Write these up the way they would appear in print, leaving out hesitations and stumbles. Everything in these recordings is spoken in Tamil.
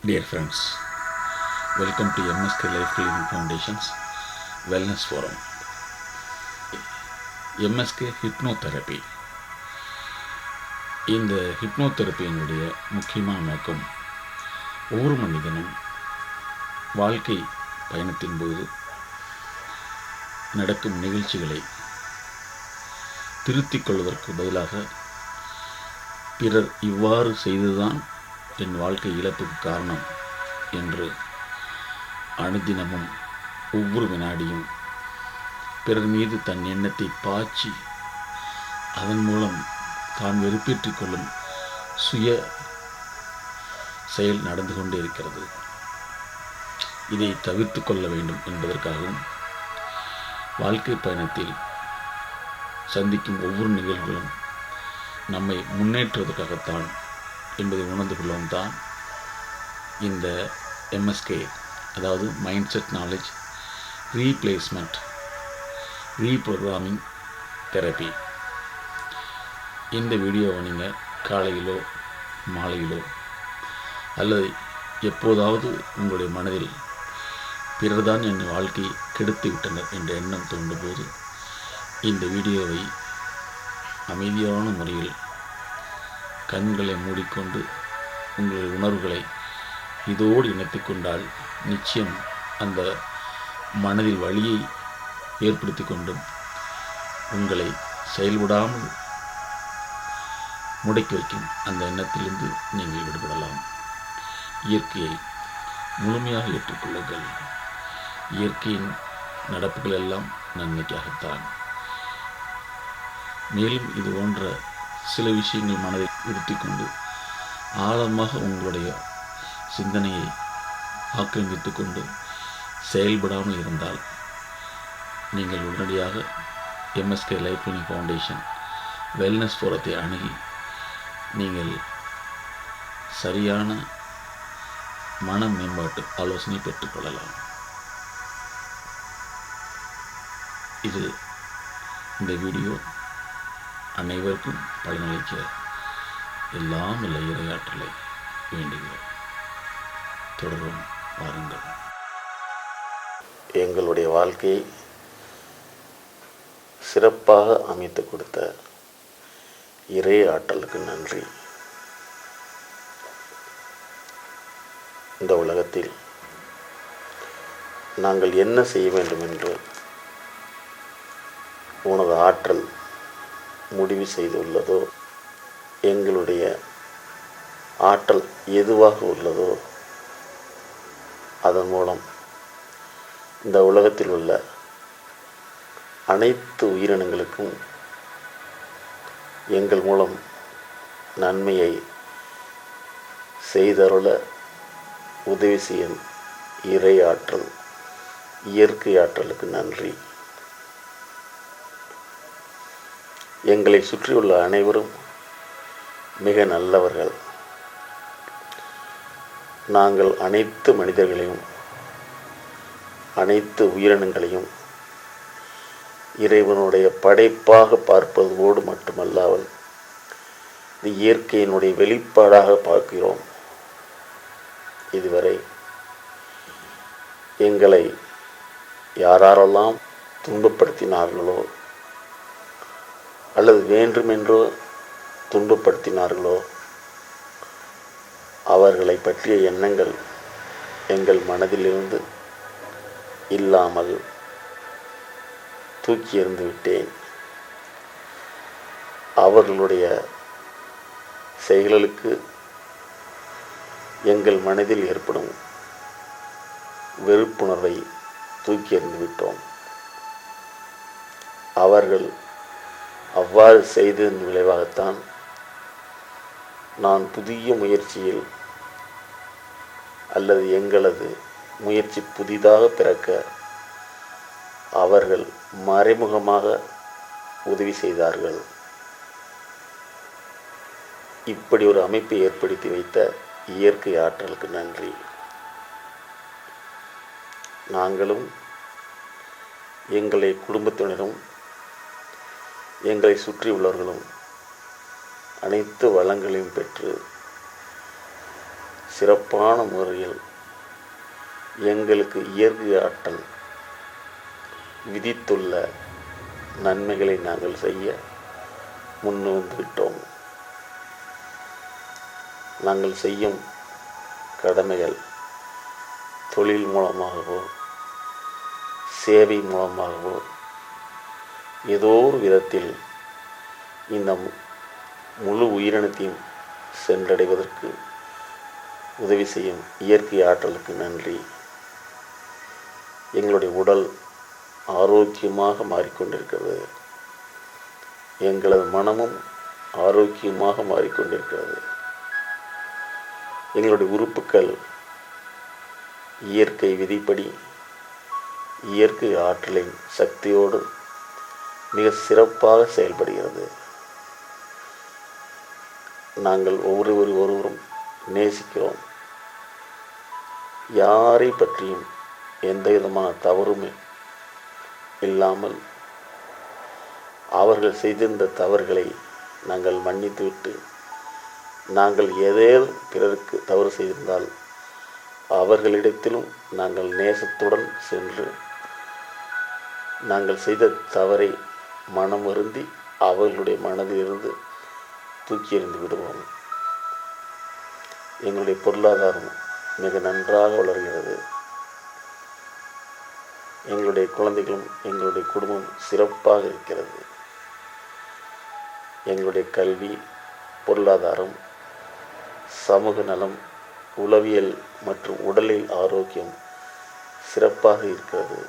Dear friends, welcome to MSK Life Living Foundation's Wellness Forum. MSK hypnotherapy. இந்த ஹிப்னோதெரப்பியினுடைய முக்கியமான நோக்கம் ஒவ்வொரு மனிதனும் வாழ்க்கை பயணத்தின் போது நடக்கும் நிகழ்ச்சிகளை திருத்திக் கொள்வதற்கு பதிலாக பிறர் இவ்வாறு செய்துதான் என் வாழ்க்கை இழப்புக்கு காரணம் என்று அனுதினமும் ஒவ்வொரு வினாடியும் பிறர் மீது தன் எண்ணத்தை பாய்ச்சி அதன் மூலம் தான் வெறுப்பேற்றிக் கொள்ளும் சுய செயல் நடந்து கொண்டே இருக்கிறது. இதை தவிர்த்து கொள்ள வேண்டும் என்பதற்காகவும் வாழ்க்கை பயணத்தில் சந்திக்கும் ஒவ்வொரு நிகழ்வுகளும் நம்மை முன்னேற்றுவதற்காகத்தான் என்பதை உணர்ந்து கொள்ளவும் தான் இந்த எம்எஸ்கே, அதாவது mind set knowledge replacement reprogramming therapy. இந்த வீடியோவை நீங்கள் காலையிலோ மாலையிலோ அல்லது எப்போதாவது உங்களுடைய மனதில் பிறர்தான் என் வாழ்க்கையை கெடுத்து விட்டனர் என்ற எண்ணம் தோன்றும்போது இந்த வீடியோவை அமைதியான முறையில் கண்களை மூடிக்கொண்டு உங்களுடைய உணர்வுகளை இதோடு இணைத்து கொண்டால் நிச்சயம் அந்த மனதில் வலியை ஏற்படுத்தி கொண்டும் உங்களை செயல்படாமல் முடக்கி வைக்கும் அந்த எண்ணத்திலிருந்து நீங்கள் விடுபடலாம். இயற்கையை முழுமையாக ஏற்றுக்கொள்ளுங்கள். இயற்கையின் நடப்புகள் எல்லாம் நன்மைக்காகத்தான். மேலும் இது போன்ற சில விஷயங்கள் மனதை உறுத்தி கொண்டு ஆழமாக உங்களுடைய சிந்தனையை ஆக்கிரமித்து கொண்டு செயல்படாமல் இருந்தால் நீங்கள் உடனடியாக MSK Life Living Foundation Wellness ஃபோரத்தை அணுகி நீங்கள் சரியான மன மேம்பாட்டு ஆலோசனை பெற்றுக்கொள்ளலாம். இந்த வீடியோ அனைவருக்கும் பலனளிக்க எல்லாம் உள்ள இறையாற்றலை வேண்டுகிறோம். தொடரும் வாருங்கள். எங்களுடைய வாழ்க்கையை சிறப்பாக அமைத்து கொடுத்த இறை ஆற்றலுக்கு நன்றி. இந்த உலகத்தில் நாங்கள் என்ன செய்ய வேண்டும் என்று உனது ஆற்றல் முடிவு செய்துள்ளதோ, எங்களுடைய ஆற்றல் எதுவாக உள்ளதோ அதன் மூலம் இந்த உலகத்தில் உள்ள அனைத்து உயிரினங்களுக்கும் எங்கள் மூலம் நன்மையை செய்தருள உதவி செய்யும் இறை ஆற்றல், இயற்கை ஆற்றலுக்கு நன்றி. எங்களை சுற்றியுள்ள அனைவரும் மிக நல்லவர்கள். நாங்கள் அனைத்து மனிதர்களையும் அனைத்து உயிரினங்களையும் இறைவனுடைய படைப்பாக பார்ப்பதோடு மட்டுமல்லாமல் இது இயற்கையினுடைய வெளிப்பாடாக பார்க்கிறோம். இதுவரை எங்களை யாரெல்லாம் துன்பப்படுத்தினார்களோ அல்லது வேண்டுமென்றோ துன்பப்படுத்தினார்களோ அவர்களை பற்றிய எண்ணங்கள் எங்கள் மனதிலிருந்து இல்லாமல் தூக்கி எறிந்து விட்டேன். அவர்களுடைய செயல்களுக்கு எங்கள் மனதில் ஏற்படும் வெறுப்புணர்வை தூக்கி எறிந்து விட்டோம். அவர்கள் அவ்வாறு செய்ததன் விளைவாகத்தான் நான் புதிய முயற்சியில் அல்லது எங்களது முயற்சி புதிதாக பிறக்க அவர்கள் மறைமுகமாக உதவி செய்தார்கள். இப்படி ஒரு அமைப்பை ஏற்படுத்தி வைத்த இயற்கை ஆற்றலுக்கு நன்றி. நாங்களும் எங்களை குடும்பத்தினரும் எங்களை சுற்றி உள்ளவர்களும் அனைத்து வளங்களையும் பெற்று சிறப்பான முறையில் எங்களுக்கு இயற்கை ஆற்றல் விதித்துள்ள நன்மைகளை நாங்கள் செய்ய முன்வந்து விட்டோம். நாங்கள் செய்யும் கடமைகள் தொழில் மூலமாகவோ சேவை மூலமாகவோ ஏதோ ஒரு விதத்தில் இந்த முழு உயிரினத்தையும் சென்றடைவதற்கு உதவி செய்யும் இயற்கை ஆற்றலுக்கு நன்றி. எங்களுடைய உடல் ஆரோக்கியமாக மாறிக்கொண்டிருக்கிறது. எங்களது மனமும் ஆரோக்கியமாக மாறிக்கொண்டிருக்கிறது. எங்களுடைய உறுப்புக்கள் இயற்கை விதிப்படி இயற்கை ஆற்றலின் சக்தியோடு மிக சிறப்பாக செயல்படுகிறது. நாங்கள் ஒருவரும் நேசிக்கிறோம். யாரை பற்றியும் எந்த விதமான தவறுமே இல்லாமல் அவர்கள் செய்திருந்த தவறுகளை நாங்கள் மன்னித்துவிட்டு, நாங்கள் ஏதேனும் பிறருக்கு தவறு செய்திருந்தால் அவர்களிடத்திலும் நாங்கள் நேசத்துடன் சென்று நாங்கள் செய்த தவறை மனம் வருந்தி அவர்களுடைய மனதிலிருந்து தூக்கி எறிந்து விடுவோம். எங்களுடைய பொருளாதாரம் மிக நன்றாக வளர்கிறது. எங்களுடைய குழந்தைகளும் எங்களுடைய குடும்பம் சிறப்பாக இருக்கிறது. எங்களுடைய கல்வி, பொருளாதாரம், சமூக நலம், உளவியல் மற்றும் உடலில் ஆரோக்கியம் சிறப்பாக இருக்கிறது.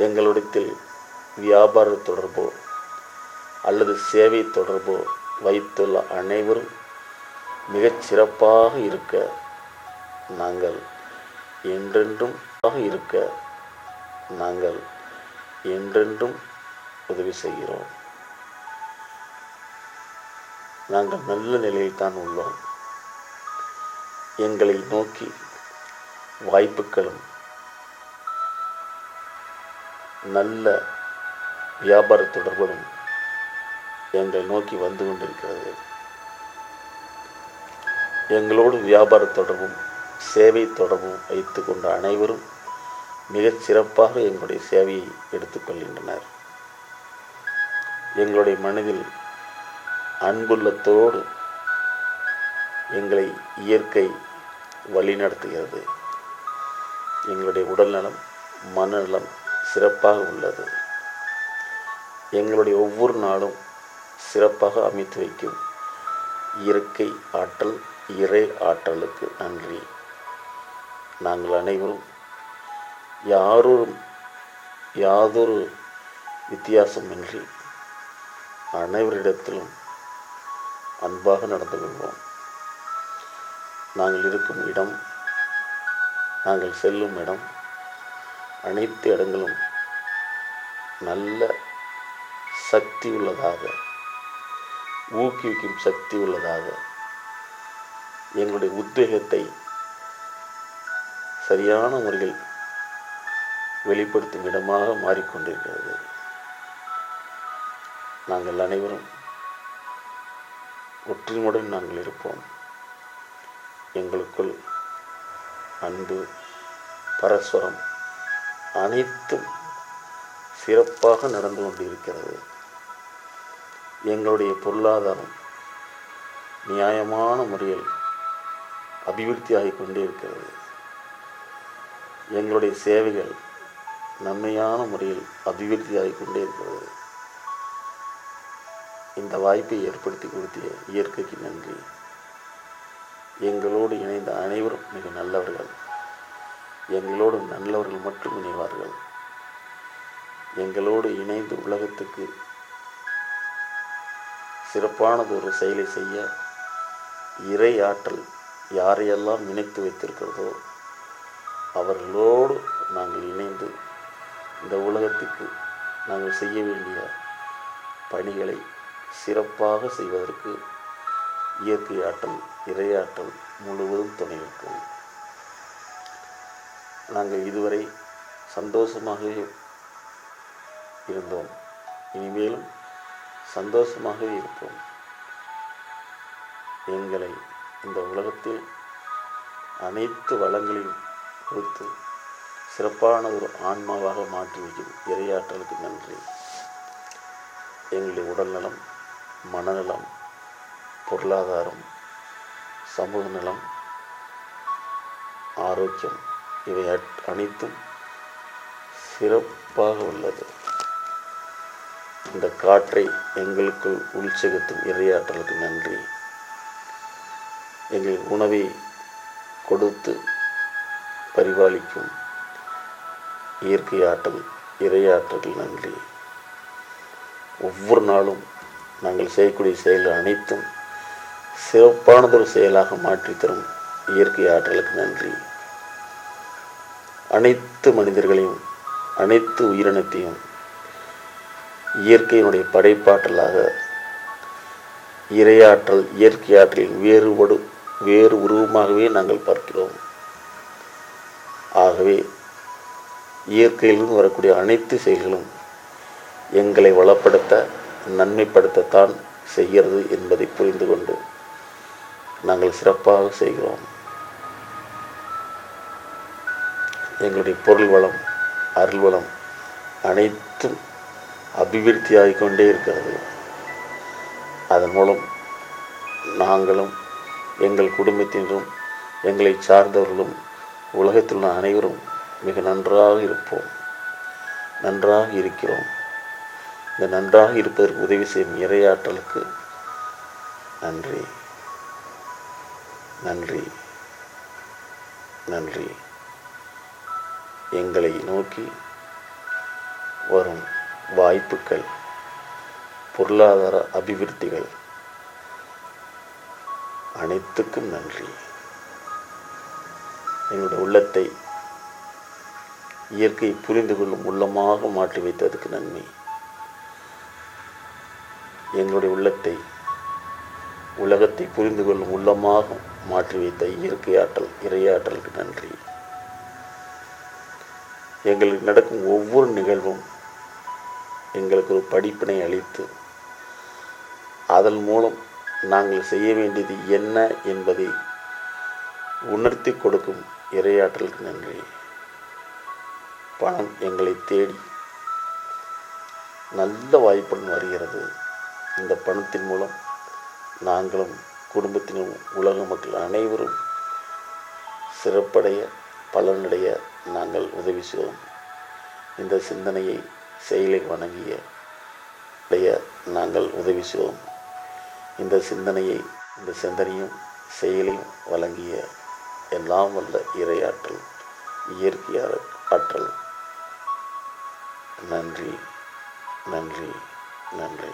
எங்களிடத்தில் வியாபார தொடர்போ அல்லது சேவை தொடர்போ வைத்துள்ள அனைவரும் மிகச் சிறப்பாக இருக்க நாங்கள் என்றென்றும் உதவி செய்கிறோம். நாங்கள் நல்ல நிலையில் தான் உள்ளோம். எங்களை நோக்கி வாய்ப்புகளும் நல்ல வியாபார தொடர்பும் எங்களை நோக்கி வந்து கொண்டிருக்கிறது. எங்களோடு வியாபார தொடர்பும் சேவை தொடர்பும் வைத்து கொண்ட அனைவரும் மிகச் சிறப்பாக எங்களுடைய சேவையை எடுத்துக்கொள்கின்றனர். எங்களுடைய மனதில் அன்புள்ளத்தோடு எங்களை இயற்கை வழிநடத்துகிறது. எங்களுடைய உடல்நலம், மனநலம் சிறப்பாக உள்ளது. எங்களுடைய ஒவ்வொரு நாளும் சிறப்பாக அமைத்து வைக்கும் இயற்கை ஆற்றல், இறை ஆற்றலுக்கு நன்றி. நாங்கள் அனைவரும் யாதொரு வித்தியாசமின்றி அனைவரிடத்திலும் அன்பாக நடந்து கொள்வோம். நாங்கள் இருக்கும் இடம், நாங்கள் செல்லும் இடம், அனைத்து இடங்களும் நல்ல சக்தி உள்ளதாக, ஊக்குவிக்கும் சக்தி உள்ளதாக, எங்களுடைய உத்வேகத்தை சரியான முறையில் வெளிப்படுத்தும் இடமாக மாறிக்கொண்டிருக்கிறது. நாங்கள் அனைவரும் ஒற்றுமையுடன் நாங்கள் இருப்போம். எங்களுக்குள் அன்பு, பரஸ்பரம் அனைத்தும் சிறப்பாக நடந்து கொண்டிருக்கிறது. எங்களுடைய பொருளாதாரம் நியாயமான முறையில் அபிவிருத்தி ஆகிக் கொண்டே இருக்கிறது. எங்களுடைய சேவைகள் நன்மையான முறையில் அபிவிருத்தி ஆகிக் கொண்டே இருக்கிறது. இந்த வாய்ப்பை ஏற்படுத்தி கொடுத்திய இயற்கைக்கு நன்றி. எங்களோடு இணைந்த அனைவரும் மிக நல்லவர்கள். எங்களோடு நல்லவர்கள் மட்டும் இணைவார்கள். எங்களோடு இணைந்து உலகத்துக்கு சிறப்பானது ஒரு செயலை செய்ய இறை ஆற்றல் யாரையெல்லாம் நினைத்து வைத்திருக்கிறதோ அவர்களோடு நாங்கள் இணைந்து இந்த உலகத்துக்கு நாங்கள் செய்ய வேண்டிய பணிகளை சிறப்பாக செய்வதற்கு இயற்கை ஆற்றல், இறையாற்றல் முழுவதும் துணை இருக்கும். நாங்கள் இதுவரை சந்தோஷமாகவே இருந்தோம். இனிமேலும் சந்தோஷமாகவே இருப்போம். எங்களை இந்த உலகத்தில் அனைத்து வளங்களையும் கொடுத்து சிறப்பான ஒரு ஆன்மாவாக மாற்றி வைக்கும் இறையாற்றலுக்கு நன்றி. எங்களுடைய உடல்நலம், மனநலம், பொருளாதாரம், சமூக நலம், ஆரோக்கியம் இவை அனைத்தும் சிறப்பாக உள்ளது. இந்த காற்றை எங்களுக்குள் உள்செலுத்தும் இறையாற்றலுக்கு நன்றி. எங்கள் உணவை கொடுத்து பரிபாலிக்கும் இயற்கை ஆற்றல் இறையாற்றலுக்கு நன்றி. ஒவ்வொரு நாளும் நாங்கள் செய்யக்கூடிய செயல்கள் அனைத்தும் சிறப்பானதொரு செயலாக மாற்றித்தரும் இயற்கை ஆற்றலுக்கு நன்றி. அனைத்து மனிதர்களையும், அனைத்து உயிரினத்தையும் இயற்கையினுடைய படைப்பாற்றலாக இறையாற்றல் இயற்கை ஆற்றலின் வேறு உருவமாகவே நாங்கள் பார்க்கிறோம். ஆகவே இயற்கையிலிருந்து வரக்கூடிய அனைத்து செயல்களும் எங்களை வளப்படுத்த, நன்மைப்படுத்தத்தான் செய்கிறது என்பதை புரிந்து கொண்டு நாங்கள் சிறப்பாக செய்கிறோம். எங்களுடைய பொருள் வளம், அருள் வளம் அனைத்தும் அபிவிருத்தியாகிக் கொண்டே இருக்கிறது. அதன் மூலம் நாங்களும் எங்கள் குடும்பத்தினரும் எங்களை சார்ந்தவர்களும் உலகத்தில் உள்ள அனைவரும் மிக நன்றாக இருப்போம், நன்றாக இருக்கிறோம். இந்த நன்றாக இருப்பதற்கு உதவி செய்யும் இறையாற்றலுக்கு நன்றி, நன்றி, நன்றி. எங்களை நோக்கி வரும் வாய்ப்புகள், பொருளாதார அபிவிருத்திகள் அனைத்துக்கும் நன்றி. எங்களுடைய உள்ளத்தை இயற்கை புரிந்து கொள்ளும் உள்ளமாக மாற்றி வைத்ததுக்கு நன்மை. எங்களுடைய உள்ளத்தை உலகத்தை புரிந்து கொள்ளும் உள்ளமாக மாற்றி வைத்த இயற்கை ஆற்றல் இறையாற்றலுக்கு நன்றி. எங்களுக்கு நடக்கும் ஒவ்வொரு நிகழ்வும் எங்களுக்கு ஒரு படிப்பினை அளித்து அதன் மூலம் நாங்கள் செய்ய வேண்டியது என்ன என்பதை உணர்த்தி கொடுக்கும் இறையாற்றலுக்கு நன்றி. பணம் எங்களை தேடி நல்ல வாய்ப்புடன் வருகிறது. இந்த பணத்தின் மூலம் நாங்களும் குடும்பத்திலும் உலக மக்கள் அனைவரும் சிறப்படைய, பலனடைய நாங்கள் உதவி செய்வோம். இந்த சிந்தனையை செயலில் வணங்கிய நாங்கள் உதவி செய்வோம். இந்த சிந்தனையும் செயலையும் வழங்கிய எல்லாம் வல்ல இறையாற்றல் இயற்கை ஆற்றல் நன்றி, நன்றி, நன்றி.